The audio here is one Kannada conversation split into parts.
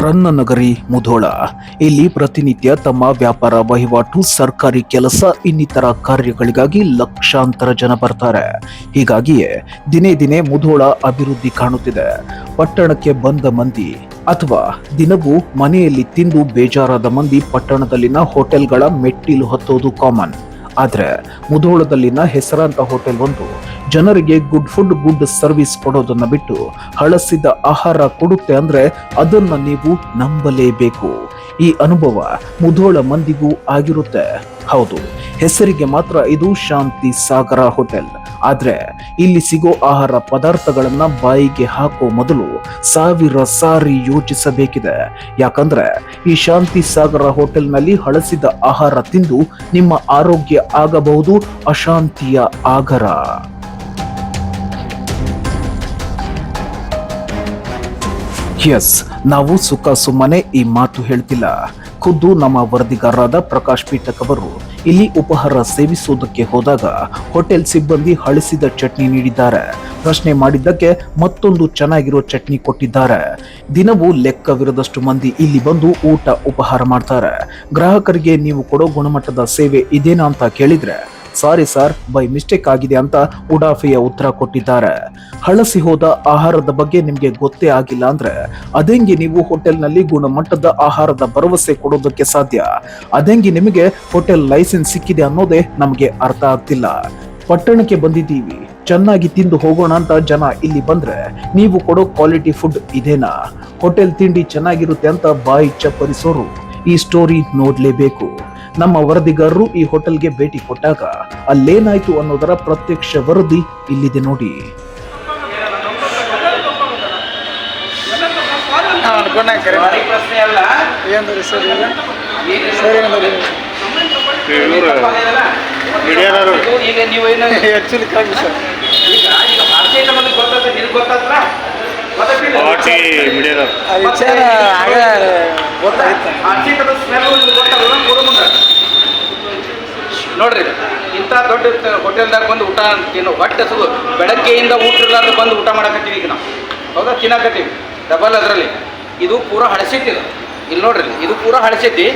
ರನ್ನ ನಗರಿ ಮುಧೋಳ. ಇಲ್ಲಿ ಪ್ರತಿನಿತ್ಯ ತಮ್ಮ ವ್ಯಾಪಾರ ವಹಿವಾಟು, ಸರ್ಕಾರಿ ಕೆಲಸ ಇನ್ನಿತರ ಕಾರ್ಯಗಳಿಗಾಗಿ ಲಕ್ಷಾಂತರ ಜನ ಬರ್ತಾರೆ. ಹೀಗಾಗಿಯೇ ದಿನೇ ದಿನೇ ಮುಧೋಳ ಅಭಿವೃದ್ಧಿ ಕಾಣುತ್ತಿದೆ. ಪಟ್ಟಣಕ್ಕೆ ಬಂದ ಮಂದಿ ಅಥವಾ ದಿನವೂ ಮನೆಯಲ್ಲಿ ತಿಂದು ಬೇಜಾರಾದ ಮಂದಿ ಪಟ್ಟಣದಲ್ಲಿನ ಹೋಟೆಲ್ಗಳ ಮೆಟ್ಟಿಲು ಹತ್ತೋದು ಕಾಮನ್. ಆದ್ರೆ ಮುಧೋಳದಲ್ಲಿನ ಹೆಸರಾಂತ ಹೋಟೆಲ್ ಒಂದು ಜನರಿಗೆ ಗುಡ್ ಫುಡ್, ಗುಡ್ ಸರ್ವಿಸ್ ಕೊಡೋದನ್ನ ಬಿಟ್ಟು ಹಳಸಿದ ಆಹಾರ ಕೊಡುತ್ತೆ ಅಂದ್ರೆ ಅದನ್ನ ನೀವು ನಂಬಲೇಬೇಕು. ಈ ಅನುಭವ ಮುಧೋಳ ಮಂದಿಗೂ ಆಗಿರುತ್ತೆ. ಹೌದು, ಹೆಸರಿಗೆ ಮಾತ್ರ ಇದು ಶಾಂತಿ ಸಾಗರ ಹೋಟೆಲ್. ಆದ್ರೆ ಇಲ್ಲಿ ಸಿಗೋ ಆಹಾರ ಪದಾರ್ಥಗಳನ್ನ ಬಾಯಿಗೆ ಹಾಕೋ ಮೊದಲು 1000 ಸಾರಿ ಯೋಚಿಸಬೇಕಿದೆ. ಯಾಕಂದ್ರೆ ಈ ಶಾಂತಿ ಸಾಗರ ಹೋಟೆಲ್ನಲ್ಲಿ ಹಳಸಿದ ಆಹಾರ ತಿಂದು ನಿಮ್ಮ ಆರೋಗ್ಯ ಆಗಬಹುದು ಅಶಾಂತಿಯ ಆಗರ. ಎಸ್, ನಾವು ಸುಖ ಸುಮ್ಮನೆ ಈ ಮಾತು ಹೇಳ್ತಿಲ್ಲ. ಖುದ್ದು ನಮ್ಮ ವರದಿಗಾರರಾದ ಪ್ರಕಾಶ್ ಪೀಠಕ್ ಅವರು ಇಲ್ಲಿ ಉಪಹಾರ ಸೇವಿಸುವುದಕ್ಕೆ ಹೋದಾಗ ಹೋಟೆಲ್ ಸಿಬ್ಬಂದಿ ಹಳಿಸಿದ ಚಟ್ನಿ ನೀಡಿದ್ದಾರೆ. ಪ್ರಶ್ನೆ ಮಾಡಿದ್ದಕ್ಕೆ ಮತ್ತೊಂದು ಚೆನ್ನಾಗಿರೋ ಚಟ್ನಿ ಕೊಟ್ಟಿದ್ದಾರೆ. ದಿನವೂ ಲೆಕ್ಕವಿರದಷ್ಟು ಮಂದಿ ಇಲ್ಲಿ ಬಂದು ಊಟ ಉಪಹಾರ ಮಾಡ್ತಾರೆ. ಗ್ರಾಹಕರಿಗೆ ನೀವು ಕೊಡೋ ಗುಣಮಟ್ಟದ ಸೇವೆ ಇದೇನಾ ಅಂತ ಕೇಳಿದ್ರೆ, ಸಾರಿ ಸರ್, ಬೈ ಮಿಸ್ಟೇಕ್ ಆಗಿದೆ ಅಂತ ಉಡಾಫೆಯ ಉತ್ತರ ಕೊಟ್ಟಿದ್ದಾರೆ. ಹಳಸಿ ಹೋದ ಆಹಾರದ ಬಗ್ಗೆ ನಿಮ್ಗೆ ಗೊತ್ತೇ ಆಗಿಲ್ಲ ಅಂದ್ರೆ ಅದೆಂಗೆ ನೀವು ಹೋಟೆಲ್ನಲ್ಲಿ ಗುಣಮಟ್ಟದ ಆಹಾರದ ಭರವಸೆ ಕೊಡೋದಕ್ಕೆ ಸಾಧ್ಯ? ಅದೆಂಗೆ ನಿಮಗೆ ಹೋಟೆಲ್ ಲೈಸೆನ್ಸ್ ಸಿಕ್ಕಿದೆ ಅನ್ನೋದೇ ನಮಗೆ ಅರ್ಥ ಆಗ್ತಿಲ್ಲ. ಪಟ್ಟಣಕ್ಕೆ ಬಂದಿದ್ದೀವಿ, ಚೆನ್ನಾಗಿ ತಿಂದು ಹೋಗೋಣ ಅಂತ ಜನ ಇಲ್ಲಿ ಬಂದ್ರೆ ನೀವು ಕೊಡೋ ಕ್ವಾಲಿಟಿ ಫುಡ್ ಇದೇನಾ? ಹೋಟೆಲ್ ತಿಂಡಿ ಚೆನ್ನಾಗಿರುತ್ತೆ ಅಂತ ಬಾಯಿ ಚಪ್ಪರಿಸೋರು ಈ ಸ್ಟೋರಿ ನೋಡ್ಲೇಬೇಕು. ನಮ್ಮ ವರದಿಗಾರರು ಈ ಹೋಟೆಲ್ಗೆ ಭೇಟಿ ಕೊಟ್ಟಾಗ ಅಲ್ಲೇನಾಯ್ತು ಅನ್ನೋದರ ಪ್ರತ್ಯಕ್ಷ ವರದಿ ಇಲ್ಲಿದೆ ನೋಡಿ. ನೋಡ್ರಿ, ಇಂಥ ದೊಡ್ಡ ಹೋಟೆಲ್ದಾಗ ಬಂದು ಊಟ ಏನು ಹೊಟ್ಟೆ ಸುಗು ಬೆಳಗ್ಗೆಯಿಂದ ಊಟ ಇರ್ಲಾರ್ದು ಬಂದು ಊಟ ಮಾಡಕತ್ತೀವಿ. ಈಗ ನಾವು ಹೌದಾ ತಿನ್ನಕತ್ತೀವಿ ಡಬಲ್. ಅದರಲ್ಲಿ ಇದು ಪೂರ ಹಳಸೈತಿ. ಇಲ್ಲಿ ನೋಡ್ರಿ, ಇದು ಪೂರ ಹಳಸೈತಿ.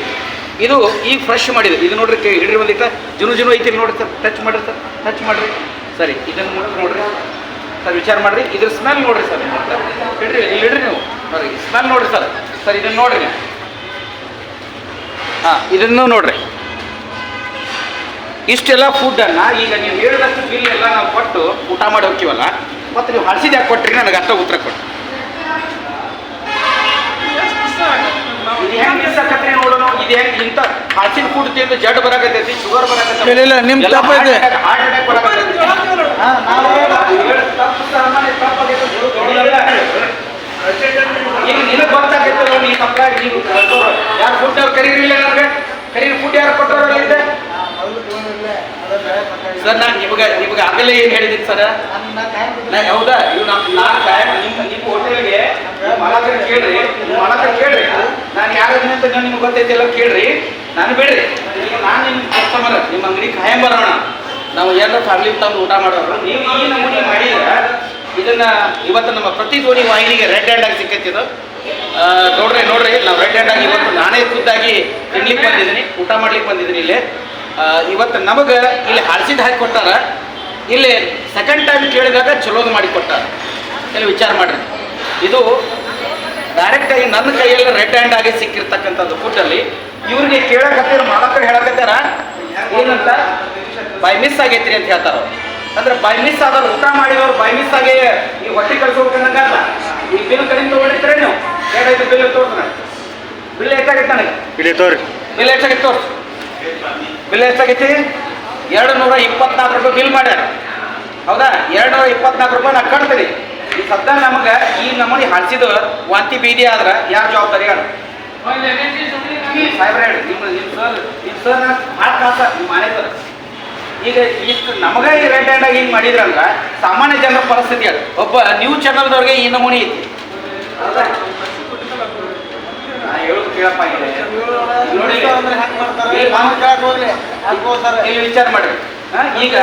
ಇದು ಈಗ ಫ್ರೆಶ್ ಮಾಡಿದೆ. ಇದು ನೋಡ್ರಿ, ಹಿಡ್ರಿ ಬಂದಿಟ್ಟ ಜುನು ಐತಿ ನೋಡ್ರಿ ಸರ್. ಟಚ್ ಮಾಡಿರಿ ಸರ್, ಟಚ್ ಮಾಡಿರಿ. ಸರಿ, ಇದನ್ನು ನೋಡ್ರಿ ಸರ್, ವಿಚಾರ ಮಾಡಿರಿ. ಇದ್ರ ಸ್ಮೆಲ್ ನೋಡ್ರಿ ಸರ್. ಹಿಡ್ರಿ, ಇಲ್ಲಿ ಹಿಡ್ರಿ ನೀವು ನೋಡಿ, ಸ್ಮೆಲ್ ನೋಡ್ರಿ ಸರ್. ಸರ್ ಇದನ್ನು ನೋಡ್ರಿ ನೀವು. ಹಾಂ, ಇದನ್ನು ನೋಡ್ರಿ. ಇಷ್ಟೆಲ್ಲ ಫುಡ್ಡನ್ನು ಈಗ ನೀವು ಹೇಳಿದಷ್ಟು ಬಿಲ್ ಎಲ್ಲ ನಾವು ಕೊಟ್ಟು ಊಟ ಮಾಡಿ ಹೋಗ್ತೀವಲ್ಲ, ಮತ್ತು ನೀವು ಹಳಸಿದ ಯಾಕೆ ಕೊಟ್ರಿ? ನನಗೆ ಅಷ್ಟ ಉತ್ತರ ಕೊಟ್ಟು ಇದು ಹೆಂಗೆ ಮಿಸ್ ಆಕತ್ರಿ ನೋಡೋಣ. ಇದು ಹೆಂಗೆ ಇಂಥ ಹಳಸಿದ ಫುಡ್ ತಿಂದು ಜಡ್ ಬರಾಕತ್ತೈತಿ, ಶುಗರ್ ಬರಾಕತ್ತೈತಿ, ಹಾರ್ಟ್ ಅಟ್ಯಾಕ್ ಬರಾಕತ್ತೈತಿ. ಈಗ ನಿನಗೆ ಗೊತ್ತಾಗೈತಲ್ಲ, ನೀವು ತಪ್ಪಾಗಿ ನೀವು ಯಾರು ಫುಡ್ ಅವ್ರು ಕರೀರಿಲ್ಲ, ನನಗೆ ಕರೀರಿ ಫುಡ್ ಯಾರು ಕೊಟ್ಟವ್ರಲ್ಲ ಇದೆ ಸರ್. ನಾನು ನಿಮಗೆ ಆಗಲೇ ಏನು ಹೇಳಿದ್ದೀನಿ ಸರ್? ಹೌದಾ, ಇವು ನಿಮ್ಮ ಹೋಟೆಲ್ಗೆ ಮಾಲಕರ ಕೇಳ್ರಿ, ನಾನು ಯಾರಿದ್ದೀನಿ ಅಂತ ನಿಮ್ಗೆ ಗೊತ್ತೈತಿಲ್ಲ, ಕೇಳ್ರಿ. ನಾನು ಬಿಡ್ರಿ, ಈಗ ನಾನು ನಿಮ್ಮ ಕಸ್ಟಮರ್, ನಿಮ್ಮ ಅಂಗಡಿ ಖಾಯಂ ಬರೋಣ. ನಾವು ಎಲ್ಲರೂ ಫ್ಯಾಮಿಲಿ ತಂದು ಊಟ ಮಾಡೋರು. ನೀವು ಈ ನಮೂನಿ ಮಾಡಿದ್ರೆ ಇದನ್ನ ಇವತ್ತು ನಮ್ಮ ಪ್ರತಿಧ್ವನಿ ವಾಹಿನಿಗೆ ರೆಡ್ ಹ್ಯಾಂಡ್ ಆಗಿ ಸಿಕ್ಕೈತಿ. ಇದು ನೋಡ್ರಿ, ನಾವು ರೆಡ್ ಹ್ಯಾಂಡ್ ಆಗಿ ಇವತ್ತು ನಾನೇ ಖುದ್ದಾಗಿ ತಿನ್ಲಿಕ್ಕೆ ಬಂದಿದ್ದೀನಿ, ಊಟ ಮಾಡ್ಲಿಕ್ಕೆ ಬಂದಿದ್ದೀನಿ. ಇಲ್ಲಿ ಇವತ್ತು ನಮಗೆ ಇಲ್ಲಿ ಹಳಸಿದ ಹಾಕಿ ಕೊಟ್ಟಾರ. ಇಲ್ಲಿ ಸೆಕೆಂಡ್ ಟೈಮ್ ಕೇಳಿದಾಗ ಚಲೋದು ಮಾಡಿ ಕೊಟ್ಟಾರ. ಇಲ್ಲಿ ವಿಚಾರ ಮಾಡಿರಿ, ಇದು ಡೈರೆಕ್ಟಾಗಿ ನನ್ನ ಕೈಯಲ್ಲಿ ರೆಡ್ ಹ್ಯಾಂಡ್ ಆಗಿ ಸಿಕ್ಕಿರ್ತಕ್ಕಂಥದ್ದು ಫುಡ್ಡಲ್ಲಿ. ಇವ್ರಿಗೆ ಕೇಳಕತ್ತಾರ, ಮಾಲಕರು ಹೇಳಕತ್ತಾರ ಏನಂತ, ಬೈ ಮಿಸ್ ಆಗೈತ್ರಿ ಅಂತ ಹೇಳ್ತಾರ. ಅಂದ್ರೆ ಬೈ ಮಿಸ್ ಆದವ್ರು, ಊಟ ಮಾಡಿದವ್ರು ಬೈ ಮಿಸ್ ಆಗಿ ಈ ಹೊಟ್ಟೆ ಕಳ್ಸ್ಬೇಕಂದಂಗಲ್ಲ. ಈ ಬಿಲ್ ಕಡಿಮೆ ತೊಗೊಂಡಿರ್ತಾರೆ ನೀವು, ಎರಡೈದು ಬಿಲ್ ತೋರಿಸ್ತಾನೆ. ಬಿಲ್ ಎಷ್ಟಾಗೈತೆ ನನಗೆ? ಬಿಲ್ ಎಷ್ಟಾಗೈತೆ ತೋರಿಸಿ. ಬಿಲ್ ಎಷ್ಟಾಗೈತಿ? 224 ರೂಪಾಯಿ ಬಿಲ್ ಮಾಡ್ಯಾರ. ಹೌದಾ, 224 ರೂಪಾಯಿ ನಾನು ಕಟ್ತೀನಿ. ಈ ಸದ್ದ ನಮಗೆ ಈ ನಮೂನಿ ಹಳಸಿದ ವಾಂತಿ ಬೀದಿ ಆದ್ರೆ ಯಾರು ಜವಾಬ್ದಾರಿ ಹೇಳ? ಸಾಹೇಬ್ರ ಹೇಳಿ, ನಿಮ್ಮ ಸರ್ ಮಾತು ಕಾಸ ನಿಮ್ಮ ಮನೆ ಸರ್. ಈಗ ಇಷ್ಟು ನಮಗೆ ಈ ರೆಡ್ ಹ್ಯಾಂಡ್ ಆಗಿ ಹಿಂಗೆ ಮಾಡಿದ್ರಂದ್ರೆ ಸಾಮಾನ್ಯ ಜನರ ಪರಿಸ್ಥಿತಿ ಹೇಳಿ. ಒಬ್ಬ ನ್ಯೂಸ್ ಚಾನಲ್ದವ್ರಿಗೆ ಈ ನಮೂನಿ ಐತಿ. ಹೌದಾ, ಹೇಳೋದು ಕೇಳಪ್ಪ. ಇಲ್ಲಿ ವಿಚಾರ ಮಾಡ್ರಿ. ಈಗ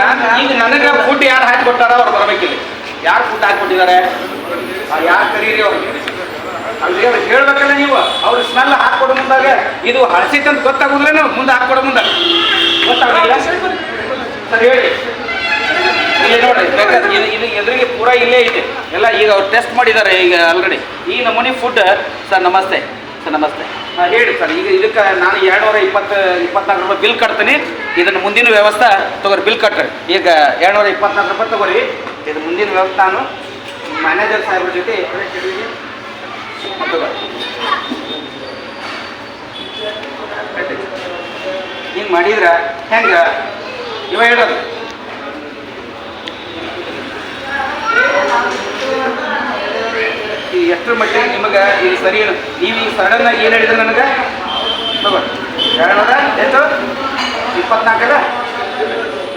ನನಗೆ ಫುಡ್ ಯಾರು ಹಾಕಿ ಕೊಟ್ಟಾರ ಅವ್ರು ಬರ್ಬೇಕಿಲ್ಲ. ಯಾರು ಫುಡ್ ಹಾಕಿ ಕೊಟ್ಟಿದ್ದಾರೆ, ಯಾರು ಕರೀರಿ ಅವ್ರಿಗೆ. ಅವ್ರಿಗೆ ಹೇಳ್ಬೇಕಲ್ಲ ನೀವು ಅವ್ರ ಸ್ಮೆಲ್ ಹಾಕೊಡೋ ಮುಂದಾಗ ಇದು ಹಳಸಿತ್ ಅಂತ ಗೊತ್ತಾಗುದಿಲ್ಲ ನೀವು ಮುಂದೆ ಹಾಕೊಡೋ ಮುಂದೆ ಗೊತ್ತಾಗಲಿಲ್ಲ ಸರ್ ಹೇಳಿ. ಇಲ್ಲಿ ನೋಡ್ರಿ ಬೇಕಾದ್ರೆ ಇದು ಎದುರಿಗೆ ಪೂರಾ ಇಲ್ಲೇ ಇದೆ ಎಲ್ಲ. ಈಗ ಅವ್ರು ಟೆಸ್ಟ್ ಮಾಡಿದ್ದಾರೆ ಈಗ ಆಲ್ರೆಡಿ ಈ ನಮೂನಿ ಫುಡ್. ಸರ್ ನಮಸ್ತೆ, ಸರ್ ನಮಸ್ತೆ. ಹಾಂ ಹೇಳಿ ಸರ್. ಈಗ ಇದಕ್ಕೆ ನಾನು 224 ರೂಪಾಯಿ ಬಿಲ್ ಕಟ್ತೀನಿ. ಇದನ್ನು ಮುಂದಿನ ವ್ಯವಸ್ಥೆ ತಗೋರಿ, ಬಿಲ್ ಕಟ್ರಿ. ಈಗ 224 ರೂಪಾಯಿ ತಗೋರಿ. ಇದು ಮುಂದಿನ ವ್ಯವಸ್ಥೆ ನಾನು ಮ್ಯಾನೇಜರ್ ಸಾಹೇಬ್ರ ಜೊತೆ ಹಿಂಗೆ ಮಾಡಿದ್ರೆ ಹೆಂಗೆ ಇವ ಹೇಳೋದು. ಎಷ್ಟರ ಮಟ್ಟಿಗೆ ನಿಮಗೆ ಇದು ಸರಿ ಏನು? ನೀವು ಈಗ ಸಡನ್ ಆಗಿ ಏನು ಹೇಳಿದ್ರೆ ನನಗೆ ತಗೋರಿ 200 ಎಷ್ಟು 24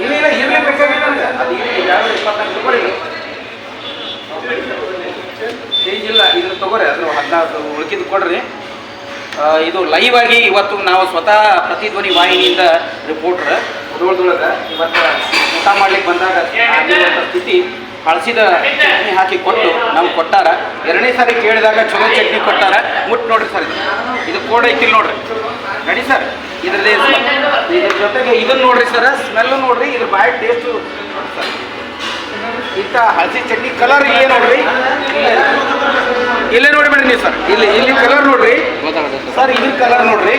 ಇಲ್ಲ ಇರಲಿ ಬೇಕಾಗಿಲ್ಲ ನನಗೆ ಅದು ಇರಲಿ 224 ತಗೋರಿ. ಚೇಂಜ್ ಇಲ್ಲ ಇದ್ರ ತಗೋರಿ. ಅದ್ರ 16 ಉಳ್ಕಿದ್ದು ಕೊಡ್ರಿ. ಇದು ಲೈವ್ ಆಗಿ ಇವತ್ತು ನಾವು ಸ್ವತಃ ಪ್ರತಿಧ್ವನಿ ವಾಹಿನಿಯಿಂದ ರಿಪೋರ್ಟರ್ ರೋಡ್ದೊಳಗೆ ಇವತ್ತು ಊಟ ಮಾಡ್ಲಿಕ್ಕೆ ಬಂದಾಗ ಆಗಿರುವಂಥ ಸ್ಥಿತಿ ಹಳಸಿದ ಚಟ್ನಿ ಹಾಕಿ ಕೊಟ್ಟು ನಾವು ಕೊಟ್ಟಾರ. 2ನೇ ಸಾರಿ ಕೇಳಿದಾಗ ಚಲೋ ಚಟ್ನಿ ಕೊಟ್ಟಾರ. ಮುಟ್ಟು ನೋಡ್ರಿ ಸರ್, ಇದು ಕೋಡ್ ಐತಿಲ್ ನೋಡ್ರಿ. ನಡಿ ಸರ್, ಇದ್ರದ್ದು ಇದ್ರ ಜೊತೆಗೆ ಇದನ್ನು ನೋಡ್ರಿ ಸರ್, ಸ್ಮೆಲ್ಲು ನೋಡ್ರಿ, ಇದ್ರ ಬಾಯಿ ಟೇಸ್ಟು ಸರ್. ಇಂಥ ಹಳಸಿ ಚಟ್ನಿ ಕಲರ್ ಇಲ್ಲೇ ನೋಡ್ರಿ, ಇಲ್ಲೇ ನೋಡಿಬೇಡ್ರಿ ನೀವು ಸರ್. ಇಲ್ಲಿ ಕಲರ್ ನೋಡ್ರಿ ಸರ್, ಇದ್ರ ಕಲರ್ ನೋಡ್ರಿ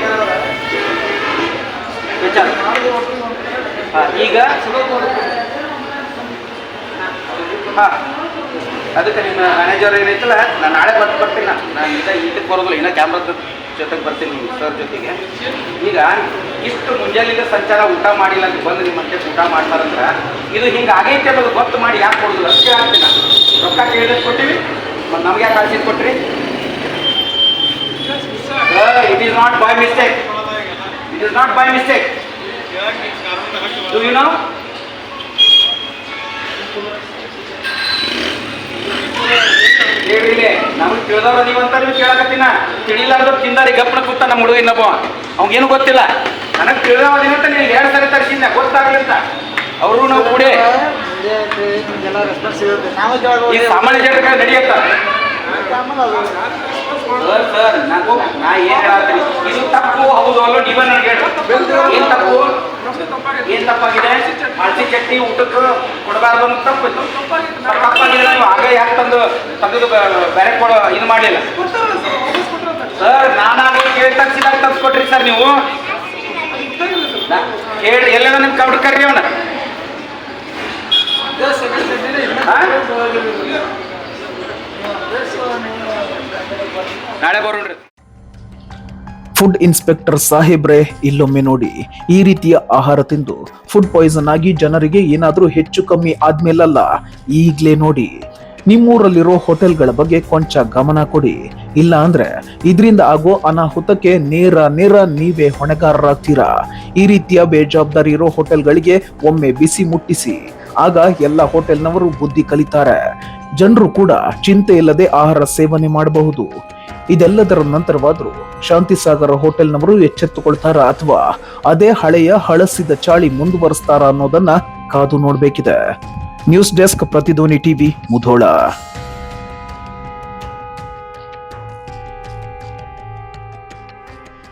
ವಿಚಾರ. ಈಗ ಹಾಂ ಅದಕ್ಕೆ ನಿಮ್ಮ ಮ್ಯಾನೇಜರ್ ಏನೈತಲ್ಲ, ನಾನು ನಾಳೆ ಬರ್ತೀನಿ. ನಾನು ಇದಕ್ಕೆ ಬರೋದಿಲ್ಲ, ಇನ್ನೂ ಕ್ಯಾಮ್ರದ ಜೊತೆಗೆ ಬರ್ತೀನಿ ಸರ್ ಜೊತೆಗೆ. ಈಗ ಇಷ್ಟು ಮುಂಜಾನೆಯಿಂದ ಸಂಚಾರ ಊಟ ಮಾಡಿಲ್ಲ ಅಂತ ಬಂದು ನಿಮ್ಮ ಮತ್ತೆ ಊಟ ಮಾಡ್ತಾರಂದ್ರೆ ಇದು ಹಿಂಗೆ ಆಗೈತೆ ಅನ್ನೋದು ಗೊತ್ತು ಮಾಡಿ ಯಾಕೆ ಕೊಡೋದಿಲ್ಲ ಅಷ್ಟೇ ಆಗ್ತೀನಿ. ರೊಕ್ಕ ಕೇಳಿದ್ರೆ ಕೊಟ್ಟಿವಿ, ಮತ್ತು ನಮ್ಗೆ ಯಾಕೆ ಕಳಿಸಿದ್ದು ಕೊಟ್ರಿ? It is not by mistake, it is not by mistake. Do you know? ಹೇಳ್ರಿ, ನಮ್ಗೆ ತಿಳಿದವ್ರ ನೀವಂತ ನೀವು ಕೇಳಕತ್ತೀನ. ತಿಳಿಲಾರ್ದವ್ರು ತಿಂದಾರಿ ಗಪ್ಪನ ಕೂತ ನಮ್ಮ ಹುಡುಗ ಇನ್ನೊಬ್ಬ, ಅವ್ಗೇನು ಗೊತ್ತಿಲ್ಲ. ನನಗೆ ತಿಳಿದವದಿನಂತ ನೀವು 2 ಸರಿ ತರಿಸಿದ್ನ ಗೊತ್ತಾಗ್ಲಿಂತ. ಅವರು ನಾವು ಕೂಡ ಈಗ ಸಾಮಾನ್ಯ ಜನರಿಗೆ ನಡೆಯುತ್ತ. ಸರ್ ನಾ ಏನು ಹೇಳತ್ತೀನಿ, ಇದು ತಪ್ಪು ಹೌದು ಅಲ್ಲೋ ನೀವೇ ನನಗೆ ಹೇಳಿ. ಏನು ತಪ್ಪು, ಏನು ತಪ್ಪಾಗಿದೆ? ಹಳಸಿ ಚಟ್ನಿ ಊಟಕ್ಕೆ ಕೊಡಬಾರ್ದು ಅಂತ ತಪ್ಪಿತ್ತು. ತಪ್ಪಾಗಿದೆ. ನೀವು ಆಗ ಯಾಕೆ ತೆಗೆದು ಬೇರೆ ಕೊಡೋ ಇದು ಮಾಡಲಿಲ್ಲ ಸರ್? ನಾನಾಗ ಕೇಳಿ ತಗ್ಸಿದಾಗ ತಗ್ಸ್ಕೊಟ್ರಿ ಸರ್ ನೀವು. ಹೇಳಿ ಎಲ್ಲೆಲ್ಲ ನಿಮ್ಮ ಕೌಡ್ ಕರ್ರಿ ಅವನ ನಾಳೆ ಬರೋಣ್ರಿ. ಫುಡ್ ಇನ್ಸ್ಪೆಕ್ಟರ್ ಸಾಹೇಬ್ರೆ, ಇಲ್ಲೊಮ್ಮೆ ನೋಡಿ, ಈ ರೀತಿಯ ಆಹಾರ ತಿಂದು ಫುಡ್ ಪಾಯ್ಸನ್ ಆಗಿ ಜನರಿಗೆ ಏನಾದರೂ ಹೆಚ್ಚು ಕಮ್ಮಿ ಆದ್ಮೇಲಲ್ಲ, ಈಗಲೇ ನೋಡಿ. ನಿಮ್ಮೂರಲ್ಲಿರೋ ಹೋಟೆಲ್ಗಳ ಬಗ್ಗೆ ಕೊಂಚ ಗಮನ ಕೊಡಿ. ಇಲ್ಲ ಅಂದ್ರೆ ಇದರಿಂದ ಆಗೋ ಅನಾಹುತಕ್ಕೆ ನೇರ ನೀವೇ ಹೊಣೆಗಾರರಾಗ್ತೀರಾ. ಈ ರೀತಿಯ ಬೇಜವಾಬ್ದಾರಿ ಇರೋ ಹೋಟೆಲ್ಗಳಿಗೆ ಒಮ್ಮೆ ಬಿಸಿ ಮುಟ್ಟಿಸಿ, ಆಗ ಎಲ್ಲ ಹೋಟೆಲ್ನವರು ಬುದ್ಧಿ ಕಲಿತಾರೆ. ಜನರು ಕೂಡ ಚಿಂತೆ ಇಲ್ಲದೆ ಆಹಾರ ಸೇವನೆ ಮಾಡಬಹುದು. ಇದೆಲ್ಲದರ ನಂತರವಾದ್ರೂ ಶಾಂತಿಸಾಗರ ಹೋಟೆಲ್ನವರು ಎಚ್ಚೆತ್ತುಕೊಳ್ತಾರ ಅಥವಾ ಅದೇ ಹಳೆಯ ಹಳಸಿದ ಚಾಳಿ ಮುಂದುವರಿಸ್ತಾರ ಅನ್ನೋದನ್ನ ಕಾದು ನೋಡ್ಬೇಕಿದೆ. ನ್ಯೂಸ್ ಡೆಸ್ಕ್, ಪ್ರತಿಧ್ವನಿ ಟಿವಿ, ಮುಧೋಳ.